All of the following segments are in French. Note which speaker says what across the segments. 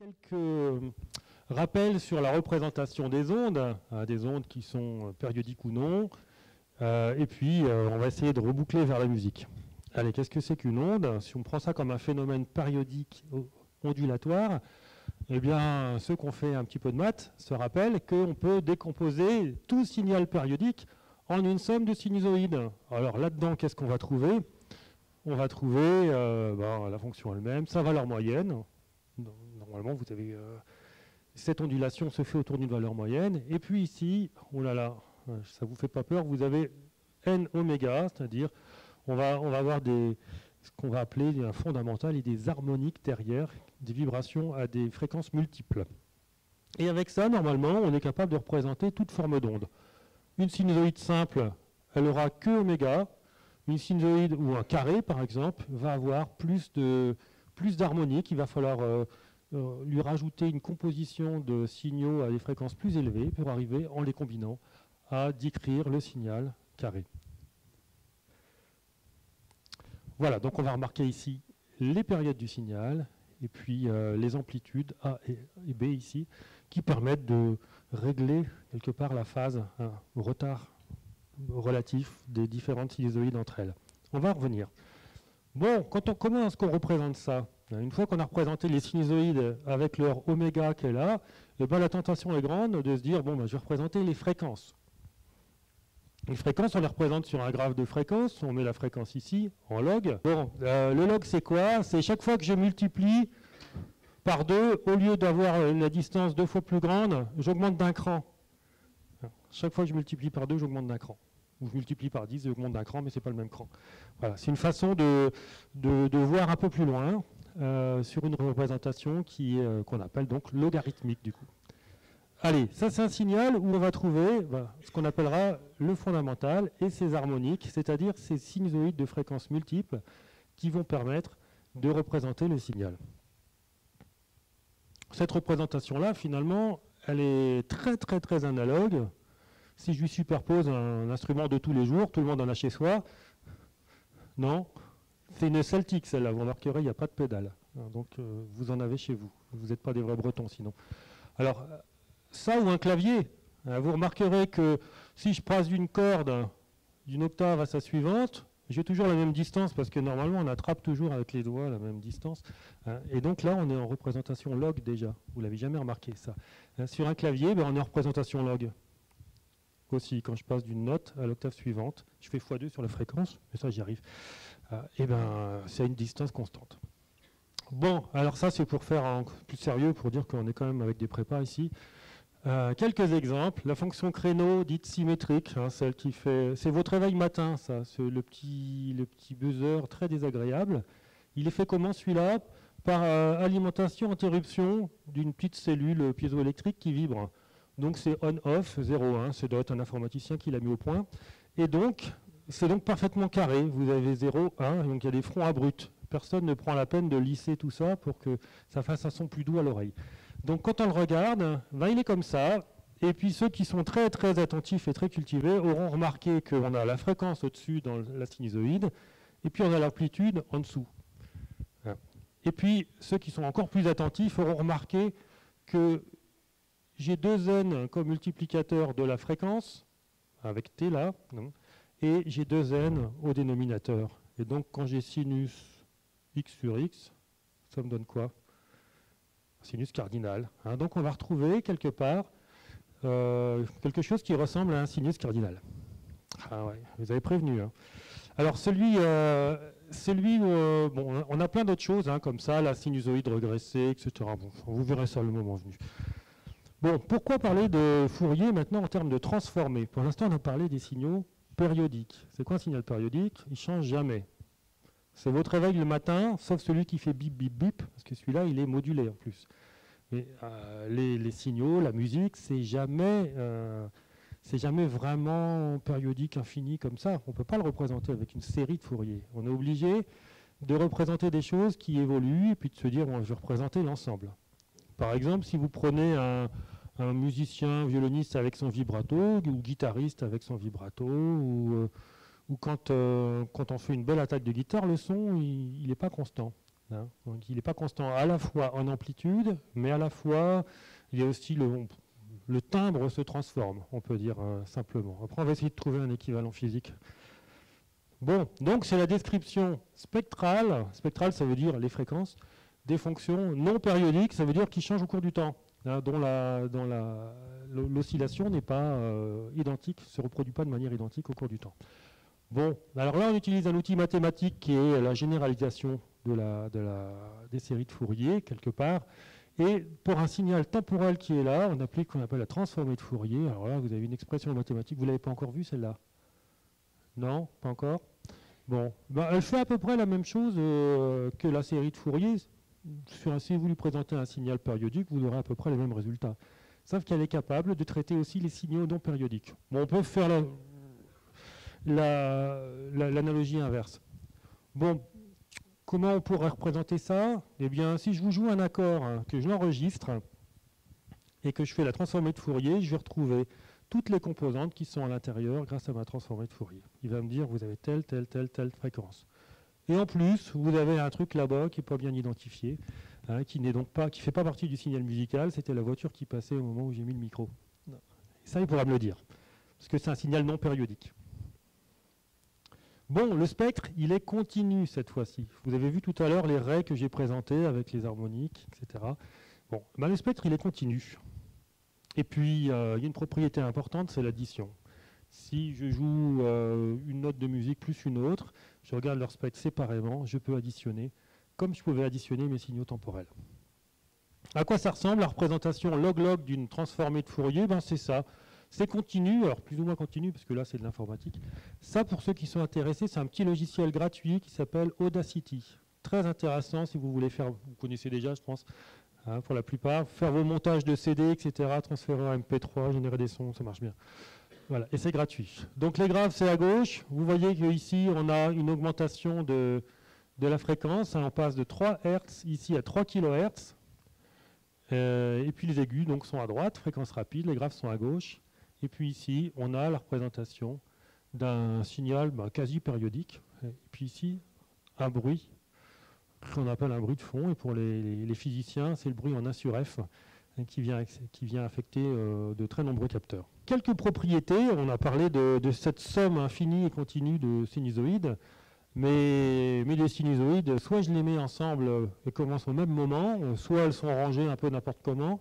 Speaker 1: Quelques rappels sur la représentation des ondes qui sont périodiques ou non, et puis on va essayer de reboucler vers la musique. Allez, qu'est-ce que c'est qu'une onde? Si on prend ça comme un phénomène périodique ondulatoire, eh bien, ceux qui ont fait un petit peu de maths se rappellent qu'on peut décomposer tout signal périodique en une somme de sinusoïdes. Alors là-dedans, qu'est-ce qu'on va trouver? On va trouver la fonction elle-même, sa valeur moyenne. Normalement, vous avez cette ondulation se fait autour d'une valeur moyenne. Et puis ici, oh là là, ça ne vous fait pas peur, vous avez n oméga, c'est-à-dire on va avoir ce qu'on va appeler un fondamental et des harmoniques derrière, des vibrations à des fréquences multiples. Et avec ça, normalement, on est capable de représenter toute forme d'onde. Une sinusoïde simple, elle aura que oméga. Une sinusoïde ou un carré, par exemple, va avoir plus d'harmoniques. Il va falloir lui rajouter une composition de signaux à des fréquences plus élevées pour arriver, en les combinant, à décrire le signal carré. Voilà, donc on va remarquer ici les périodes du signal et puis les amplitudes A et B ici qui permettent de régler quelque part la phase, au retard relatif des différentes sinusoïdes entre elles. On va revenir. Bon, comment est-ce qu'on représente ça? Une fois qu'on a représenté les sinusoïdes avec leur oméga qui est là, et ben la tentation est grande de se dire, bon, ben, je vais représenter les fréquences. Les fréquences, on les représente sur un graphe de fréquence, on met la fréquence ici, en log. Bon, le log, c'est quoi? C'est chaque fois que je multiplie par 2, au lieu d'avoir la distance 2 fois plus grande, j'augmente d'un cran. Chaque fois que je multiplie par 2, j'augmente d'un cran. Ou je multiplie par 10, j'augmente d'un cran, mais ce n'est pas le même cran. Voilà, c'est une façon de voir un peu plus loin sur une représentation qu'on appelle donc logarithmique du coup. Allez, ça c'est un signal où on va trouver ce qu'on appellera le fondamental et ses harmoniques, c'est-à-dire ces sinusoïdes de fréquences multiples qui vont permettre de représenter le signal. Cette représentation-là, finalement, elle est très très très analogue. Si je lui superpose un instrument de tous les jours, tout le monde en a chez soi. Non, c'est une celtique celle-là, vous remarquerez, il n'y a pas de pédale. Donc vous en avez chez vous. Vous n'êtes pas des vrais bretons sinon. Alors, ça ou un clavier, vous remarquerez que si je passe d'une corde, d'une octave à sa suivante, j'ai toujours la même distance parce que normalement on attrape toujours avec les doigts la même distance. Et donc là on est en représentation log déjà. Vous ne l'avez jamais remarqué ça. Sur un clavier, on est en représentation log. Aussi, quand je passe d'une note à l'octave suivante, je fais x2 sur la fréquence, et ça j'y arrive. C'est à une distance constante. Bon, alors ça c'est pour faire un plus sérieux, pour dire qu'on est quand même avec des prépas ici. Quelques exemples. La fonction créneau dite symétrique, celle qui fait... C'est votre réveil matin, ça, le petit buzzer très désagréable. Il est fait comment celui-là? Par alimentation-interruption d'une petite cellule piézoélectrique qui vibre. Donc c'est on-off, 0,1, ça doit être un informaticien qui l'a mis au point. Et donc, c'est donc parfaitement carré. Vous avez 0, 1, donc il y a des fronts abrupts. Personne ne prend la peine de lisser tout ça pour que ça fasse un son plus doux à l'oreille. Donc quand on le regarde, il est comme ça. Et puis ceux qui sont très très attentifs et très cultivés auront remarqué qu'on a la fréquence au-dessus dans la sinusoïde, et puis on a l'amplitude en dessous. Et puis ceux qui sont encore plus attentifs auront remarqué que j'ai 2n comme multiplicateur de la fréquence, avec t là, et j'ai 2n au dénominateur. Et donc quand j'ai sinus x sur x, ça me donne quoi? Sinus cardinal. Donc on va retrouver quelque part quelque chose qui ressemble à un sinus cardinal. Ah ouais, vous avez prévenu. Alors celui où on a plein d'autres choses comme ça, la sinusoïde régressée, etc. Bon, vous verrez ça le moment venu. Bon, pourquoi parler de Fourier maintenant en termes de transformés? Pour l'instant, on a parlé des signaux périodiques. C'est quoi un signal périodique? Il ne change jamais. C'est votre réveil le matin, sauf celui qui fait bip, bip, bip, parce que celui-là, il est modulé en plus. Mais les signaux, la musique, c'est jamais vraiment périodique, infini comme ça. On ne peut pas le représenter avec une série de Fourier. On est obligé de représenter des choses qui évoluent et puis de se dire, bon, je vais représenter l'ensemble. Par exemple, si vous prenez un musicien, violoniste avec son vibrato, ou guitariste avec son vibrato, ou quand on fait une belle attaque de guitare, le son, il n'est pas constant. hein. Donc il n'est pas constant à la fois en amplitude, mais à la fois, il y a aussi le timbre se transforme, on peut dire simplement. Après, on va essayer de trouver un équivalent physique. Bon, donc c'est la description spectrale. Spectrale, ça veut dire les fréquences des fonctions non périodiques, ça veut dire qui changent au cours du temps, hein, dont l'oscillation n'est pas identique, ne se reproduit pas de manière identique au cours du temps. Bon, alors là on utilise un outil mathématique qui est la généralisation des séries de Fourier, quelque part. Et pour un signal temporel qui est là, on applique ce qu'on appelle la transformée de Fourier. Alors là, vous avez une expression mathématique, vous ne l'avez pas encore vue celle-là? Non, pas encore? Bon, ben, elle fait à peu près la même chose que la série de Fourier. Si vous lui présentez un signal périodique, vous aurez à peu près les mêmes résultats. Sauf qu'elle est capable de traiter aussi les signaux non périodiques. Bon, on peut faire l'analogie inverse. Bon, comment on pourrait représenter ça? Eh bien, si je vous joue un accord, hein, que je l'enregistre et que je fais la transformée de Fourier, je vais retrouver toutes les composantes qui sont à l'intérieur grâce à ma transformée de Fourier. Il va me dire vous avez telle fréquence. Et en plus, vous avez un truc là-bas qui n'est pas bien identifié, hein, qui ne fait pas partie du signal musical. C'était la voiture qui passait au moment où j'ai mis le micro. Et ça, il pourra me le dire, parce que c'est un signal non périodique. Bon, le spectre, il est continu cette fois-ci. Vous avez vu tout à l'heure les raies que j'ai présentées avec les harmoniques, etc. Bon, ben le spectre, il est continu. Et puis, il y a une propriété importante, c'est l'addition. Si je joue une note de musique plus une autre, je regarde leur spectre séparément, je peux additionner, comme je pouvais additionner mes signaux temporels. À quoi ça ressemble la représentation log-log d'une transformée de Fourier? Ben, c'est ça. C'est continu, alors plus ou moins continu, parce que là c'est de l'informatique. Ça, pour ceux qui sont intéressés, c'est un petit logiciel gratuit qui s'appelle Audacity. Très intéressant si vous voulez faire, vous connaissez déjà je pense, hein, pour la plupart, faire vos montages de CD, etc., transférer en MP3, générer des sons, ça marche bien. Voilà, et c'est gratuit. Donc les graves c'est à gauche, vous voyez qu'ici on a une augmentation de la fréquence, hein, on passe de 3 Hz ici à 3 kHz, et puis les aigus donc, sont à droite, fréquence rapide, les graves sont à gauche. Et puis ici, on a la représentation d'un signal quasi périodique. Et puis ici, un bruit qu'on appelle un bruit de fond. Et pour les physiciens, c'est le bruit en 1 sur F qui vient affecter de très nombreux capteurs. Quelques propriétés. On a parlé de cette somme infinie et continue de sinusoïdes. Mais les sinusoïdes, soit je les mets ensemble et commencent au même moment, soit elles sont rangées un peu n'importe comment.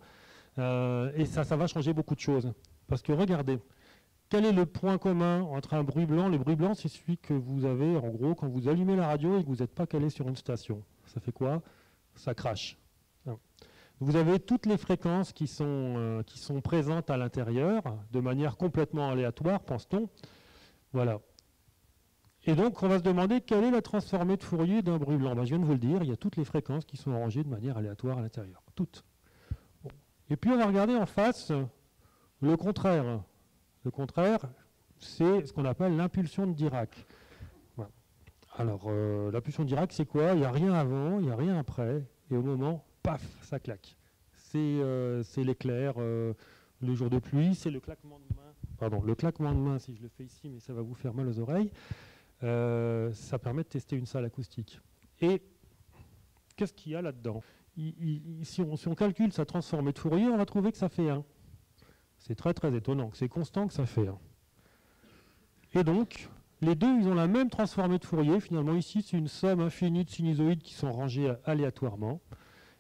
Speaker 1: Et ça va changer beaucoup de choses. Parce que regardez, quel est le point commun entre un bruit blanc? Le bruit blanc, c'est celui que vous avez, en gros, quand vous allumez la radio et que vous n'êtes pas calé sur une station. Ça fait quoi? Ça crache. Vous avez toutes les fréquences qui sont présentes à l'intérieur, de manière complètement aléatoire, pense-t-on. Voilà. Et donc, on va se demander quelle est la transformée de Fourier d'un bruit blanc. Ben, je viens de vous le dire, il y a toutes les fréquences qui sont rangées de manière aléatoire à l'intérieur. Toutes. Bon. Et puis, on va regarder en face le contraire. Le contraire, c'est ce qu'on appelle l'impulsion de Dirac. Voilà. Alors, l'impulsion de Dirac, c'est quoi? Il n'y a rien avant, il n'y a rien après, et au moment, paf, ça claque. C'est l'éclair, le jour de pluie, c'est le claquement de main. Pardon, le claquement de main, si je le fais ici, mais ça va vous faire mal aux oreilles. Ça permet de tester une salle acoustique. Et qu'est-ce qu'il y a là-dedans? Si on calcule sa transformée de Fourier, on va trouver que ça fait 1. C'est très très étonnant, que c'est constant que ça fait 1. Et donc, les deux, ils ont la même transformée de Fourier. Finalement, ici, c'est une somme infinie de sinusoïdes qui sont rangés aléatoirement.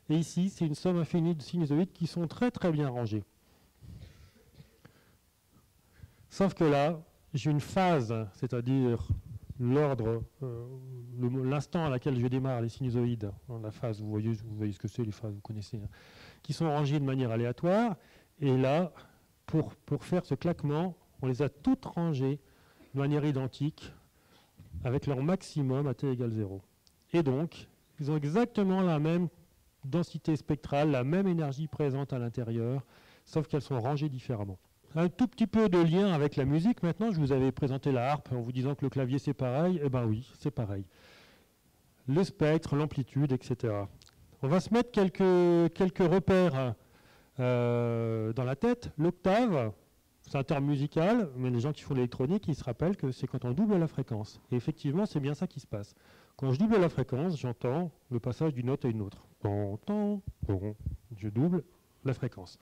Speaker 1: Et ici, c'est une somme infinie de sinusoïdes qui sont très très bien rangés. Sauf que là, j'ai une phase, c'est-à-dire l'ordre, l'instant à laquelle je démarre les sinusoïdes, la phase, vous voyez ce que c'est, les phases, vous connaissez, hein, qui sont rangées de manière aléatoire. Et là, pour faire ce claquement, on les a toutes rangées de manière identique, avec leur maximum à t égale 0. Et donc, ils ont exactement la même densité spectrale, la même énergie présente à l'intérieur, sauf qu'elles sont rangées différemment. Un tout petit peu de lien avec la musique. Maintenant, je vous avais présenté la harpe en vous disant que le clavier c'est pareil. Eh bien oui, c'est pareil. Le spectre, l'amplitude, etc. On va se mettre quelques repères dans la tête. L'octave, c'est un terme musical, mais les gens qui font l'électronique, ils se rappellent que c'est quand on double la fréquence. Et effectivement, c'est bien ça qui se passe. Quand je double la fréquence, j'entends le passage d'une note à une autre. Je double la fréquence.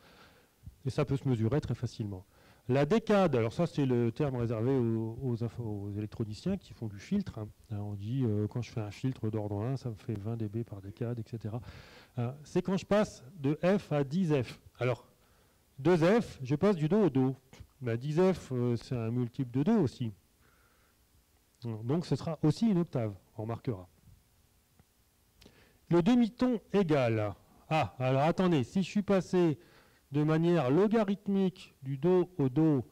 Speaker 1: Et ça peut se mesurer très facilement. La décade, alors ça c'est le terme réservé aux électroniciens qui font du filtre. On dit quand je fais un filtre d'ordre 1, ça me fait 20 dB par décade, etc. C'est quand je passe de F à 10F. Alors, 2F, je passe du Do au Do. 10F, c'est un multiple de 2 aussi. Donc ce sera aussi une octave, on remarquera. Le demi-ton égal. Ah, alors attendez, si je suis passé de manière logarithmique du Do au Do,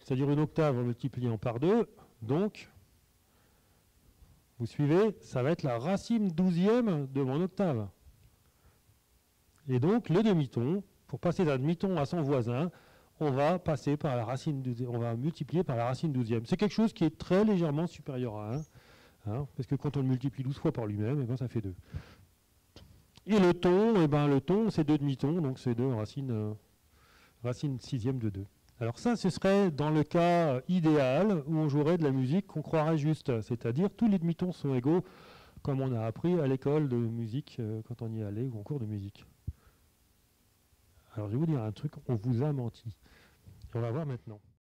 Speaker 1: c'est-à-dire une octave en multipliant par 2, donc, vous suivez, ça va être la racine 12e de mon octave. Et donc, le demi-ton, pour passer d'un demi-ton à son voisin, on va passer par la racine, on va multiplier par la racine 12e. C'est quelque chose qui est très légèrement supérieur à 1, parce que quand on le multiplie 12 fois par lui-même, eh ben, ça fait 2. Et le ton, eh ben, le ton c'est 2 demi-tons, donc c'est 2 racine 6e de 2. Alors ça, ce serait dans le cas idéal où on jouerait de la musique qu'on croirait juste, c'est-à-dire tous les demi-tons sont égaux, comme on a appris à l'école de musique quand on y allait ou en cours de musique. Alors je vais vous dire un truc, on vous a menti. On va voir maintenant.